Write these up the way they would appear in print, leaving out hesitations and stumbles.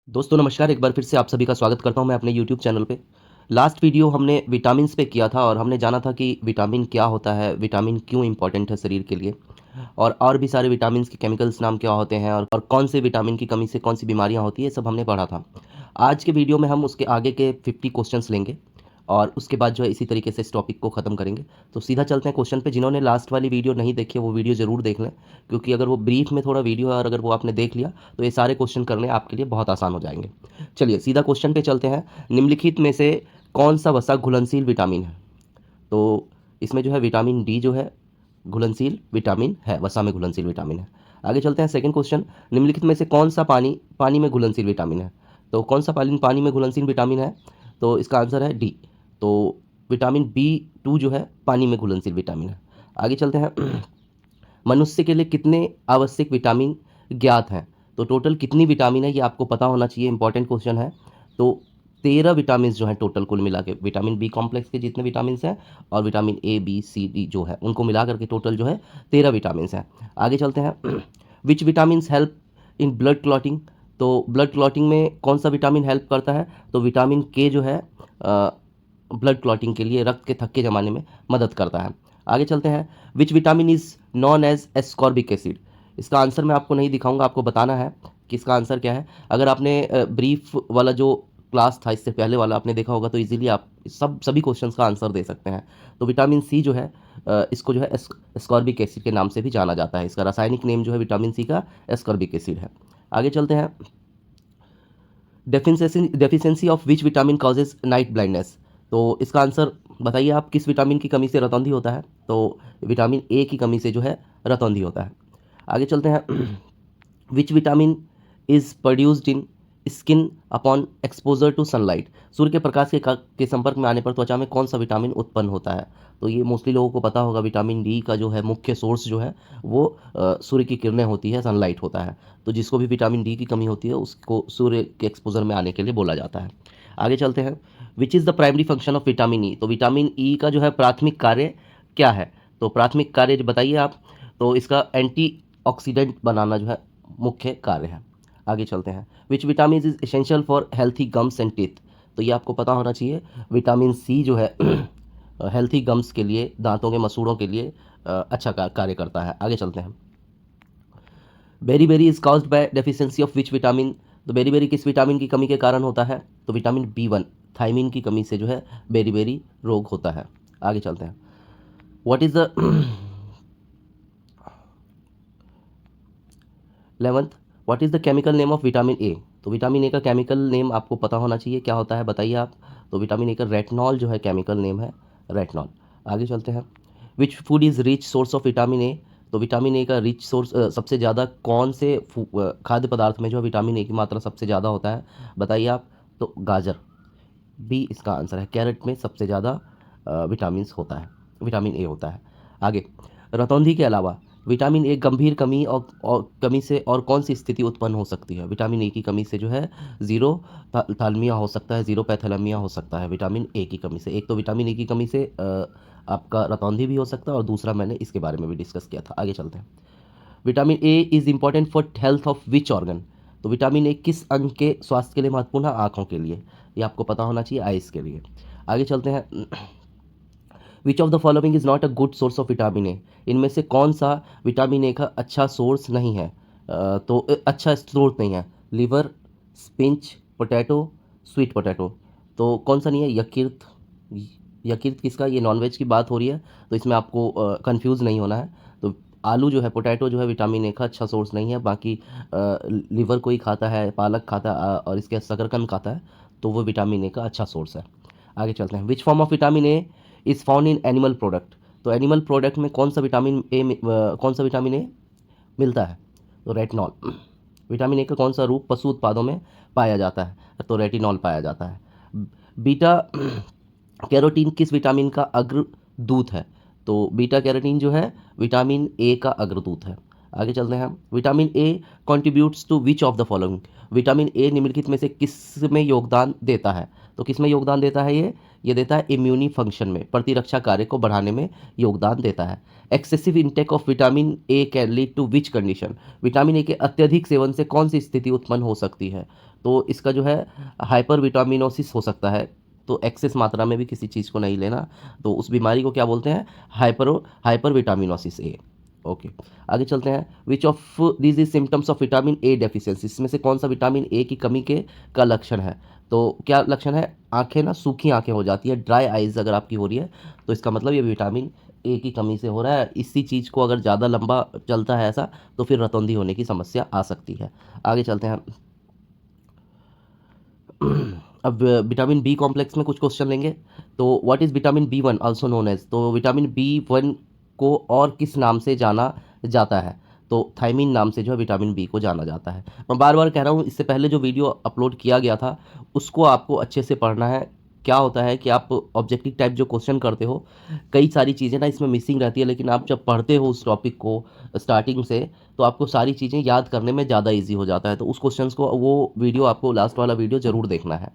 दोस्तों नमस्कार, एक बार फिर से आप सभी का स्वागत करता हूं मैं अपने यूट्यूब चैनल पे। लास्ट वीडियो हमने विटामिन्स पे किया था और हमने जाना था कि विटामिन क्या होता है, विटामिन क्यों इम्पोर्टेंट है शरीर के लिए और भी सारे विटामिन्स के केमिकल्स नाम क्या होते हैं और कौन से विटामिन की कमी से कौन सी बीमारियां होती है, सब हमने पढ़ा था। आज के वीडियो में हम उसके आगे के 50 क्वेश्चंस लेंगे और उसके बाद जो है इसी तरीके से इस टॉपिक को ख़त्म करेंगे। तो सीधा चलते हैं क्वेश्चन पे। जिन्होंने लास्ट वाली वीडियो नहीं देखी है वो वीडियो ज़रूर देख लें, क्योंकि अगर वो ब्रीफ में थोड़ा वीडियो है और अगर वो आपने देख लिया तो ये सारे क्वेश्चन करने आपके लिए बहुत आसान हो जाएंगे। चलिए सीधा क्वेश्चन पे चलते हैं। निम्नलिखित में से कौन सा वसा घुलनशील विटामिन है? तो इसमें जो है विटामिन डी जो है घुलनशील विटामिन है, वसा में घुलनशील विटामिन है। आगे चलते हैं सेकंड क्वेश्चन। निम्नलिखित में से कौन सा पानी पानी में घुलनशील विटामिन है? तो कौन सा पानी पानी में घुलनशील विटामिन है? तो इसका आंसर है डी। तो विटामिन बी 2 जो है पानी में घुलनशील विटामिन है। आगे चलते हैं। मनुष्य के लिए कितने आवश्यक विटामिन ज्ञात हैं? तो टोटल कितनी विटामिन है ये आपको पता होना चाहिए, इंपॉर्टेंट क्वेश्चन है। तो 13 विटामिन जो हैं टोटल कुल मिला के, विटामिन बी कॉम्प्लेक्स के जितने विटामिन हैं और vitamin A B C D जो है उनको मिला करके टोटल जो है 13 विटामिन हैं। आगे चलते हैं। Which vitamin help in blood clotting? तो ब्लड क्लॉटिंग में कौन सा विटामिन हेल्प करता है? तो विटामिन के जो है ब्लड क्लॉटिंग के लिए, रक्त के थक्के जमाने में मदद करता है। आगे चलते हैं। Which vitamin is known as ascorbic acid? इसका आंसर मैं आपको नहीं दिखाऊंगा, आपको बताना है कि इसका आंसर क्या है। अगर आपने ब्रीफ वाला जो क्लास था इससे पहले वाला आपने देखा होगा तो इजीली आप सभी क्वेश्चंस का आंसर दे सकते हैं। तो विटामिन सी जो है इसको जो है एस्कॉर्बिक एसिड के नाम से भी जाना जाता है। इसका रासायनिक नेम जो है विटामिन सी का एस्कॉर्बिक एसिड है। आगे चलते हैं। Deficiency of which vitamin causes night blindness? तो इसका आंसर बताइए आप, किस विटामिन की कमी से रतौंधी होता है? तो विटामिन ए की कमी से जो है रतौंधी होता है। आगे चलते हैं। Which vitamin is produced in skin upon exposure to sunlight? सूर्य के प्रकाश के संपर्क में आने पर त्वचा में कौन सा विटामिन उत्पन्न होता है? तो ये मोस्टली लोगों को पता होगा, विटामिन डी का जो है मुख्य सोर्स जो है वो सूर्य की किरणें होती है, सनलाइट होता है। तो जिसको भी विटामिन डी की कमी होती है उसको सूर्य के एक्सपोजर में आने के लिए बोला जाता है। आगे चलते हैं। Which is the primary function of vitamin E? तो विटामिन ई का जो है प्राथमिक कार्य क्या है? तो प्राथमिक कार्य जो बताइए आप। तो इसका एंटीऑक्सीडेंट बनाना जो है मुख्य कार्य है। आगे चलते हैं। Which vitamin is essential for healthy gums and teeth? तो ये आपको पता होना चाहिए। विटामिन सी जो है हेल्थी गम्स के लिए, दांतों के मसूड़ों के लिए अच्छा कार्य करता है। आगे चलते हैं। Beriberi is caused by deficiency of which vitamin? तो बेरी बेरी किस विटामिन की कमी के कारण होता है? तो विटामिन बी 1 थायमिन की कमी से जो है बेरी बेरी रोग होता है। आगे चलते हैं। What is the 11th, what is the chemical name of vitamin ए? तो विटामिन ए का केमिकल नेम आपको पता होना चाहिए, क्या होता है बताइए आप। तो विटामिन ए का रेटनॉल जो है केमिकल नेम है, रेटनॉल। आगे चलते हैं। Which food is rich source of vitamin ए? तो विटामिन ए का रिच सोर्स सबसे ज़्यादा कौन से खाद्य पदार्थ में जो विटामिन ए की मात्रा सबसे ज़्यादा होता है बताइए आप। तो गाजर, बी इसका आंसर है। कैरेट में सबसे ज़्यादा विटामिन होता है, विटामिन ए होता है। आगे, रतौंधी के अलावा विटामिन ए गंभीर कमी और कमी से और कौन सी स्थिति उत्पन्न हो सकती है? विटामिन ए की कमी से जो है ज़ीरो थालमिया हो सकता है, ज़ीरो पैथेलेमिया हो सकता है विटामिन ए की कमी से। एक तो विटामिन ए की कमी से आपका रतौंधी भी हो सकता है और दूसरा मैंने इसके बारे में भी डिस्कस किया था। आगे चलते हैं। Vitamin A is important for health of which organ? तो विटामिन ए किस अंग के स्वास्थ्य के लिए महत्वपूर्ण है? आँखों के लिए, ये आपको पता होना चाहिए, आइज़ के लिए। आगे चलते हैं। विच of the following is not a good source of vitamin ए? इनमें से कौन सा विटामिन ए का अच्छा सोर्स नहीं है? अच्छा स्रोत नहीं है। Liver, spinach, potato, sweet potato. तो कौन सा नहीं है? यकृत। यकृत किसका? ये नॉनवेज की बात हो रही है तो इसमें आपको कंफ्यूज नहीं होना है। तो आलू जो है, पोटैटो जो है विटामिन ए का अच्छा सोर्स नहीं है। बाकी लिवर कोई खाता है, पालक खाता है और इसके शकरकंद खाता है तो वो विटामिन ए का अच्छा सोर्स है। आगे चलते हैं। Which form of vitamin A is found in animal product? तो एनिमल प्रोडक्ट में कौन सा विटामिन ए मिलता है? तो रेटिनॉल। विटामिन ए का कौन सा रूप पशु उत्पादों में पाया जाता है? तो रेटिनॉल पाया जाता है। बीटा कैरोटीन किस विटामिन का अग्रदूत है? तो बीटा कैरोटीन जो है विटामिन ए का अग्रदूत है। आगे चलते हैं। Vitamin A contributes to which of the following? Vitamin A निम्नलिखित में से किस में योगदान देता है? तो किस में योगदान देता है ये देता है इम्यूनी फंक्शन में, प्रतिरक्षा कार्य को बढ़ाने में योगदान देता है। Excessive intake of vitamin A can lead to which condition? Vitamin A के अत्यधिक सेवन से कौन सी स्थिति उत्पन्न हो सकती है? तो इसका जो है हाइपर विटामिनोसिस हो सकता है। तो एक्सेस मात्रा में भी किसी चीज़ को नहीं लेना, तो उस बीमारी को क्या बोलते हैं, हाइपर विटामिनोसिस ए। ओके, आगे चलते हैं। Which of this is symptoms of vitamin A deficiency, इसमें से कौन सा विटामिन ए की कमी के का लक्षण है। तो क्या लक्षण है, आंखें ना सूखी आंखें हो जाती है, ड्राई आइज अगर आपकी हो रही है तो इसका मतलब ये विटामिन ए की कमी से हो रहा है। इसी चीज़ को अगर ज़्यादा लंबा चलता है ऐसा तो फिर रतौंधी होने की समस्या आ सकती है। आगे चलते हैं। अब विटामिन बी कॉम्प्लेक्स में कुछ क्वेश्चन लेंगे। तो what is vitamin B one also known as, तो विटामिन बी वन को और किस नाम से जाना जाता है, तो थायमीन नाम से जो है विटामिन बी को जाना जाता है। मैं बार बार कह रहा हूँ, इससे पहले जो वीडियो अपलोड किया गया था उसको आपको अच्छे से पढ़ना है। क्या होता है कि आप ऑब्जेक्टिव टाइप जो क्वेश्चन करते हो, कई सारी चीज़ें ना इसमें मिसिंग रहती है, लेकिन आप जब पढ़ते हो उस टॉपिक को स्टार्टिंग से तो आपको सारी चीज़ें याद करने में ज़्यादा इजी हो जाता है। तो उस क्वेश्चंस को, वो वीडियो आपको लास्ट वाला वीडियो ज़रूर देखना है।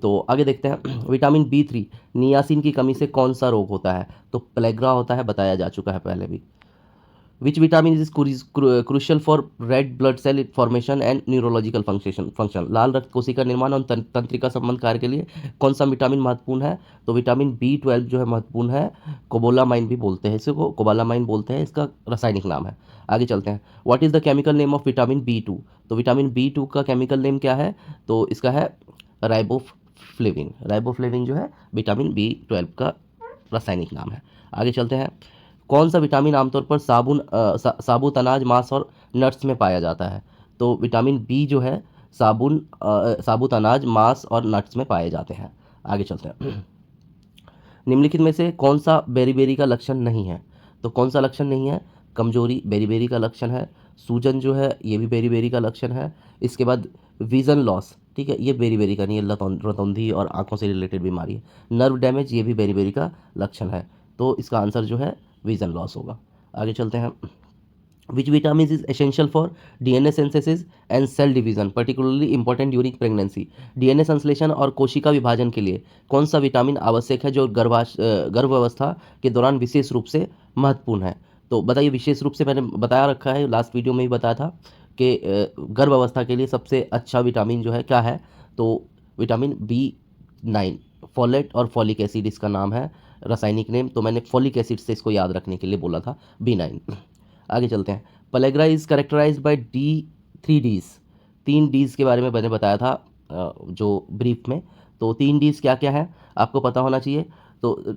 तो आगे देखते हैं। विटामिन बी थ्री, नियासिन की कमी से कौन सा रोग होता है, तो प्लेग्रा होता है, बताया जा चुका है पहले भी। Which vitamin is crucial for red blood cell formation and neurological function, लाल रक्त कोशिका निर्माण और तंत्रिका संबंध कार्य के लिए कौन सा विटामिन महत्वपूर्ण है, तो विटामिन बी 12 जो है महत्वपूर्ण है। कोबोलामाइन भी बोलते हैं इसको, कोबालामाइन बोलते हैं, इसका रासायनिक नाम है। आगे चलते हैं। What is the chemical name of vitamin B two, तो विटामिन बी टू का केमिकल नेम क्या है, तो इसका है राइबोफ्लेविन। राइबोफ्लेविन जो है विटामिन बी 12 का रासायनिक नाम है। आगे चलते हैं। कौन सा विटामिन आमतौर पर साबुत अनाज, मांस और नट्स में पाया जाता है, तो विटामिन बी जो है साबुत अनाज, मांस और नट्स में पाए जाते हैं। आगे चलते हैं। निम्नलिखित में से कौन सा बेरीबेरी का लक्षण नहीं है, तो कौन सा लक्षण नहीं है, कमजोरी बेरीबेरी का लक्षण है, सूजन जो है ये भी बेरीबेरी का लक्षण है, इसके बाद विजन लॉस, ठीक है, ये बेरीबेरी का नहीं है, रतौंधी और आंखों से रिलेटेड बीमारी है। नर्व डैमेज, ये भी बेरीबेरी का लक्षण है, तो इसका आंसर जो है विजन लॉस होगा। आगे चलते हैं। Which vitamin is essential for DNA synthesis and cell division, particularly important during pregnancy, DNA संश्लेषण और कोशिका विभाजन के लिए कौन सा विटामिन आवश्यक है जो गर्भावस्था के दौरान विशेष रूप से महत्वपूर्ण है, तो बताइए। विशेष रूप से मैंने बताया रखा है, लास्ट वीडियो में ही बताया था कि गर्भ अवस्था के लिए सबसे अच्छा विटामिन जो है क्या है, तो विटामिन B9, फॉलेट और फॉलिक एसिड इसका नाम है, रासायनिक नेम, तो मैंने फॉलिक एसिड से इसको याद रखने के लिए बोला था B9। आगे चलते हैं। Pellagra is characterize by three Ds, 3 Ds के बारे में मैंने बताया था जो ब्रीफ में, तो 3 Ds क्या क्या है आपको पता होना चाहिए। तो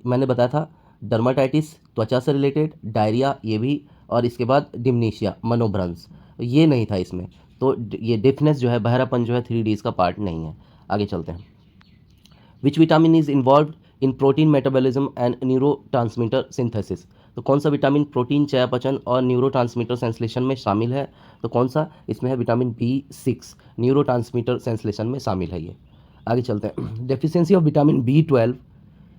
मैंने बताया था डर्माटाइटिस, त्वचा से रिलेटेड, डायरिया ये भी, और इसके बाद डिमनीशिया, मनोभ्रंश, ये नहीं था इसमें। तो ये डिफनेस जो है, बहरापन जो है 3 Ds का पार्ट नहीं है। आगे चलते हैं। Which vitamin is involve in protein metabolism and neurotransmitter synthesis, तो कौन सा विटामिन प्रोटीन चयापचय और न्यूरोट्रांसमीटर संश्लेषण में शामिल है, तो कौन सा, इसमें है विटामिन B6, न्यूरोट्रांसमीटर संश्लेषण में शामिल है ये। आगे चलते हैं। Deficiency of vitamin B12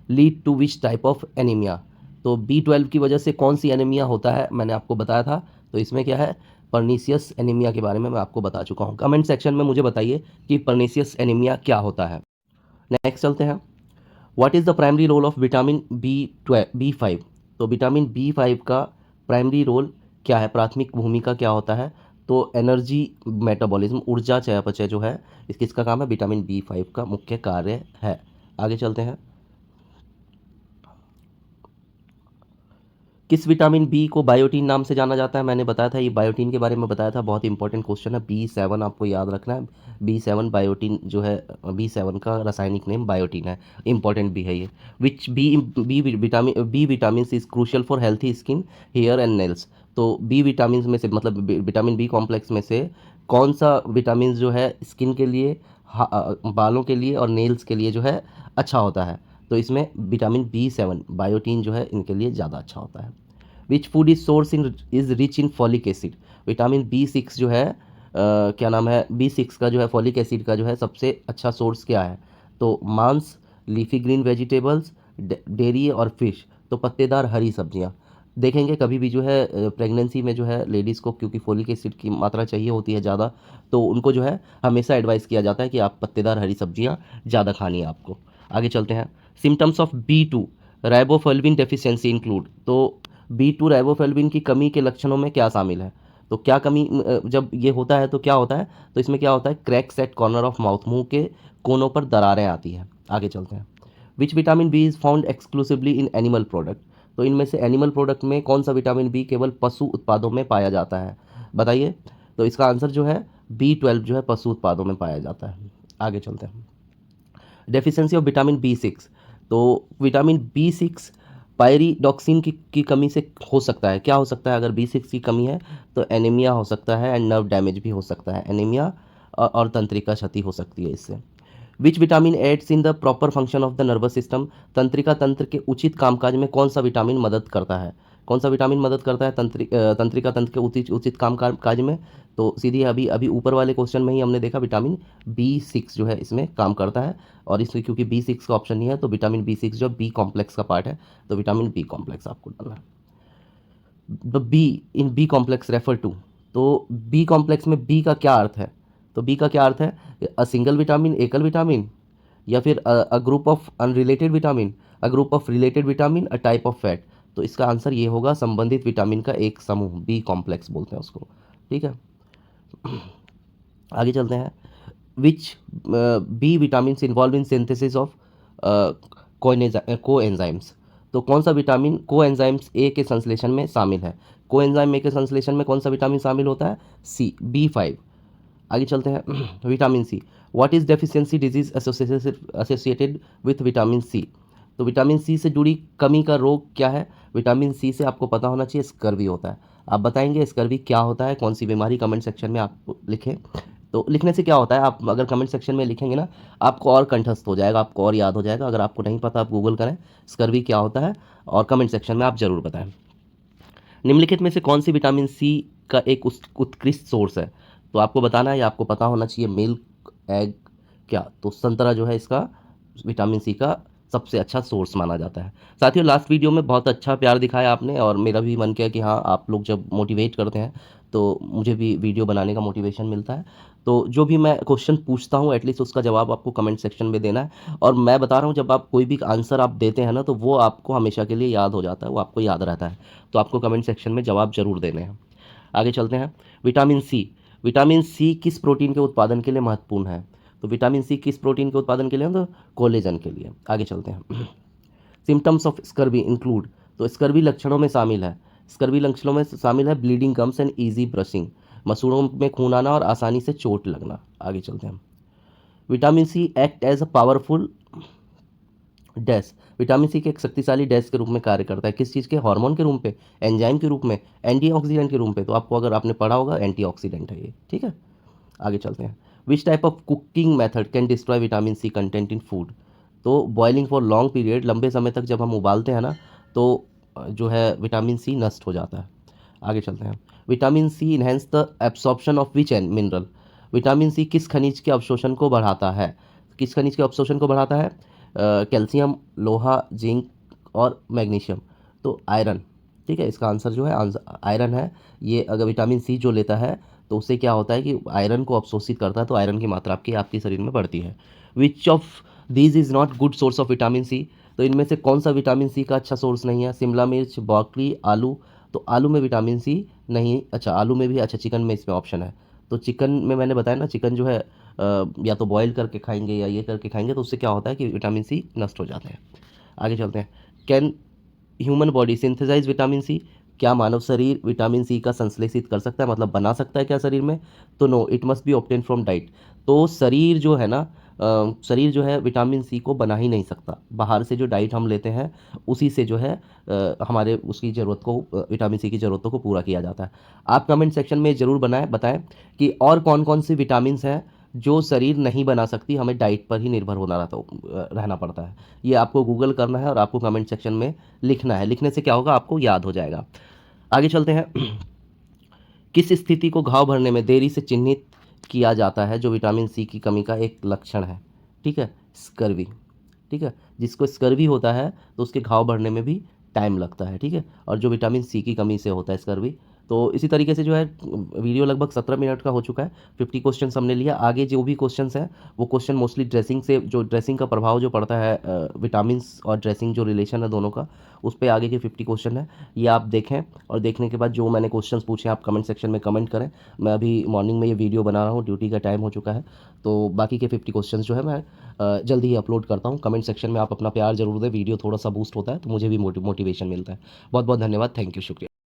lead to which type of anaemia, तो B12 की वजह से कौन सी एनीमिया होता है, मैंने आपको बताया था, तो इसमें क्या है, परनीसियस एनीमिया के बारे में मैं आपको बता चुका हूँ। कमेंट सेक्शन में मुझे बताइए कि परनीसियस एनीमिया क्या होता है। नेक्स्ट चलते हैं। What is the primary role of vitamin B5, तो विटामिन B5 का प्राइमरी रोल क्या है, प्राथमिक भूमिका क्या होता है, तो एनर्जी मेटाबॉलिज्म, ऊर्जा चयापचय जो है इसका काम है, विटामिन B5 का मुख्य कार्य है। आगे चलते हैं। किस विटामिन बी को बायोटीन नाम से जाना जाता है, मैंने बताया था, ये बायोटीन के बारे में बताया था, बहुत इंपॉर्टेंट क्वेश्चन है। B7 आपको याद रखना है, B7 बायोटीन जो है, B7 का रासायनिक नेम बायोटीन है, इंपॉर्टेंट भी है ये। Which B vitamin is crucial for healthy skin, hair and nails, तो बी विटामिन में से, मतलब विटामिन बी कॉम्प्लेक्स में से कौन सा विटामिन जो है स्किन के लिए, बालों के लिए और नेल्स के लिए जो है अच्छा होता है, तो इसमें विटामिन B7 बायोटीन जो है इनके लिए ज़्यादा अच्छा होता है। Which food is source is rich in folic acid, vitamin B6 जो है क्या नाम है, B6 का जो है फॉलिक एसिड का जो है सबसे अच्छा सोर्स क्या है, तो मांस, लीफी ग्रीन वेजिटेबल्स, डेयरी और फिश, तो पत्तेदार हरी सब्जियां। देखेंगे कभी भी जो है प्रेगनेंसी में जो है लेडीज़ को, क्योंकि फोलिक एसिड की मात्रा चाहिए होती है ज़्यादा, तो उनको जो है हमेशा एडवाइस किया जाता है कि आप पत्तेदार हरी सब्जियां ज़्यादा खानी है आपको। आगे चलते हैं। Symptoms of B2 riboflavin deficiency include, तो B2 राइबोफ्लेविन की कमी के लक्षणों में क्या शामिल है, तो क्या कमी जब ये होता है तो क्या होता है, तो इसमें क्या होता है, cracks at corner of mouth, मुंह के कोनों पर दरारें आती हैं। आगे चलते हैं। Which vitamin B is found exclusively in animal product, तो इनमें से एनिमल प्रोडक्ट में कौन सा विटामिन बी केवल पशु उत्पादों में पाया जाता है, बताइए। तो इसका आंसर जो है B12 जो है पशु उत्पादों में पाया जाता है। आगे चलते हैं। डेफिशिएंसी ऑफ विटामिन B6, तो विटामिन B6 पायरिडॉक्सिन की कमी से हो सकता है, क्या हो सकता है अगर B6 की कमी है, तो एनीमिया हो सकता है एंड नर्व डैमेज भी हो सकता है, एनीमिया और तंत्रिका क्षति हो सकती है इससे। Which vitamin aids in the proper function of the nervous system, तंत्रिका तंत्र के उचित कामकाज में कौन सा विटामिन मदद करता है, कौन सा विटामिन मदद करता है तंत्रिका तंत्र के उचित काज में, तो सीधी अभी अभी ऊपर वाले क्वेश्चन में ही हमने देखा विटामिन B6 जो है इसमें काम करता है, और इसमें क्योंकि B6 का ऑप्शन नहीं है तो विटामिन B6 जो बी कॉम्प्लेक्स का पार्ट है, तो विटामिन बी कॉम्प्लेक्स आपको डालना है। The B in B complex refer to, तो बी कॉम्प्लेक्स में बी का क्या अर्थ है, तो बी का क्या अर्थ है, अ सिंगल विटामिन, एकल विटामिन, या फिर a group of unrelated vitamin, a group of related vitamin, a type of fat, तो इसका आंसर ये होगा संबंधित विटामिन का एक समूह, बी कॉम्प्लेक्स बोलते हैं उसको, ठीक है। आगे चलते हैं। Which B vitamin involve in synthesis of coenzymes, तो कौन सा विटामिन को एंजाइम्स ए के संश्लेषण में शामिल है, को एंजाइम ए के संश्लेषण में कौन सा विटामिन शामिल होता है, B5। आगे चलते हैं। Vitamin C, what is deficiency disease associated with vitamin C, तो विटामिन सी से जुड़ी कमी का रोग क्या है, विटामिन सी से आपको पता होना चाहिए स्कर्वी होता है। आप बताएंगे स्कर्वी क्या होता है, कौन सी बीमारी, कमेंट सेक्शन में आप लिखें। तो लिखने से क्या होता है, आप अगर कमेंट सेक्शन में लिखेंगे ना, आपको और कंठस्थ हो जाएगा, आपको और याद हो जाएगा। अगर आपको नहीं पता आप गूगल करें स्कर्वी क्या होता है, और कमेंट सेक्शन में आप ज़रूर बताएं। निम्नलिखित में से कौन सी विटामिन सी का एक उत्कृष्ट सोर्स है, तो आपको बताना है या आपको पता होना चाहिए, मिल्क, एग, क्या, तो संतरा जो है इसका विटामिन सी का सबसे अच्छा सोर्स माना जाता है। साथियों लास्ट वीडियो में बहुत अच्छा प्यार दिखाया आपने, और मेरा भी मन किया कि हाँ आप लोग जब मोटिवेट करते हैं तो मुझे भी वीडियो बनाने का मोटिवेशन मिलता है। तो जो भी मैं क्वेश्चन पूछता हूँ एटलीस्ट उसका जवाब आपको कमेंट सेक्शन में देना है, और मैं बता रहा हूँ जब आप कोई भी आंसर आप देते हैं ना तो वो आपको हमेशा के लिए याद हो जाता है, वो आपको याद रहता है, तो आपको कमेंट सेक्शन में जवाब जरूर देने हैं। आगे चलते हैं। विटामिन सी, विटामिन सी किस प्रोटीन के उत्पादन के लिए महत्वपूर्ण है, तो विटामिन सी किस प्रोटीन के उत्पादन के लिए, तो कोलेजन के लिए। आगे चलते हैं। सिम्टम्स ऑफ स्कर्वी इंक्लूड, तो स्कर्वी लक्षणों में शामिल है, स्कर्वी लक्षणों में शामिल है bleeding gums and easy brushing, मसूड़ों में खून आना और आसानी से चोट लगना। आगे चलते हैं। Vitamin C act as a powerful dash, vitamin C के एक शक्तिशाली डैश के रूप में कार्य करता है, किस चीज़ के, हार्मोन के रूप में, एंजाइम के रूप में, एंटीऑक्सीडेंट के रूप में, तो आपको अगर आपने पढ़ा होगा एंटीऑक्सीडेंट है ये, ठीक है। आगे चलते हैं। Which type of cooking method can destroy vitamin C content in food, तो बॉइलिंग फॉर लॉन्ग पीरियड, लंबे समय तक जब हम उबालते हैं ना तो जो है विटामिन सी नष्ट हो जाता है। आगे चलते हैं। Vitamin C enhance the absorption of which an mineral, vitamin C किस खनिज के अवशोषण को बढ़ाता है, किस खनिज के अवशोषण को बढ़ाता है, कैल्शियम, लोहा, जिंक और मैग्नीशियम, तो आयरन, ठीक है। इसका आंसर जो है आयरन है। ये अगर विटामिन सी जो लेता है तो उससे क्या होता है कि आयरन को अवशोषित करता है, तो आयरन की मात्रा आपके शरीर में बढ़ती है। Which of these is not good source of vitamin C, तो इनमें से कौन सा विटामिन सी का अच्छा सोर्स नहीं है, शिमला मिर्च, ब्रोकली, आलू, तो आलू में विटामिन सी नहीं, अच्छा आलू में भी, अच्छा चिकन में इसमें ऑप्शन है, तो चिकन में मैंने बताया ना, चिकन जो है या तो बॉईल करके खाएंगे या ये करके खाएंगे तो उससे क्या होता है कि विटामिन सी नष्ट हो जाते हैं। आगे चलते हैं। Can human body synthesise vitamin C, क्या मानव शरीर विटामिन सी का संश्लेषित कर सकता है, मतलब बना सकता है क्या शरीर में, तो no, it must be obtain from diet, तो शरीर जो है ना शरीर जो है विटामिन सी को बना ही नहीं सकता, बाहर से जो डाइट हम लेते हैं उसी से जो है हमारे उसकी ज़रूरत को विटामिन सी की ज़रूरतों को पूरा किया जाता है। आप कमेंट सेक्शन में ज़रूर बताएं कि और कौन कौन सी विटामिन हैं जो शरीर नहीं बना सकती, हमें डाइट पर ही निर्भर रहना पड़ता है। ये आपको गूगल करना है और आपको कमेंट सेक्शन में लिखना है, लिखने से क्या होगा आपको याद हो जाएगा। आगे चलते हैं। किस स्थिति को घाव भरने में देरी से चिन्हित किया जाता है जो विटामिन सी की कमी का एक लक्षण है, ठीक है, स्कर्वी, ठीक है, जिसको स्कर्वी होता है तो उसके घाव भरने में भी टाइम लगता है, ठीक है, और जो विटामिन सी की कमी से होता है स्कर्वी, तो इसी तरीके से जो है वीडियो लगभग 17 मिनट का हो चुका है। 50 क्वेश्चन हमने लिया। आगे जो भी क्वेश्चंस हैं वो क्वेश्चन मोस्टली ड्रेसिंग से, जो ड्रेसिंग का प्रभाव जो पड़ता है विटामिन्स और ड्रेसिंग जो रिलेशन है दोनों का, उस पे आगे के 50 क्वेश्चन है। ये आप देखें और देखने के बाद जो मैंने क्वेश्चंस पूछे आप कमेंट सेक्शन में कमेंट करें। मैं अभी मॉर्निंग में ये वीडियो बना रहा हूँ, ड्यूटी का टाइम हो चुका है, तो बाकी के 50 क्वेश्चंस जो है मैं जल्दी ही अपलोड करता हूँ। कमेंट सेक्शन में आप अपना प्यार ज़रूर दें, वीडियो थोड़ा सा बूस्ट होता है तो मुझे भी मोटिवेशन मिलता है। बहुत बहुत धन्यवाद, थैंक यू, शुक्रिया।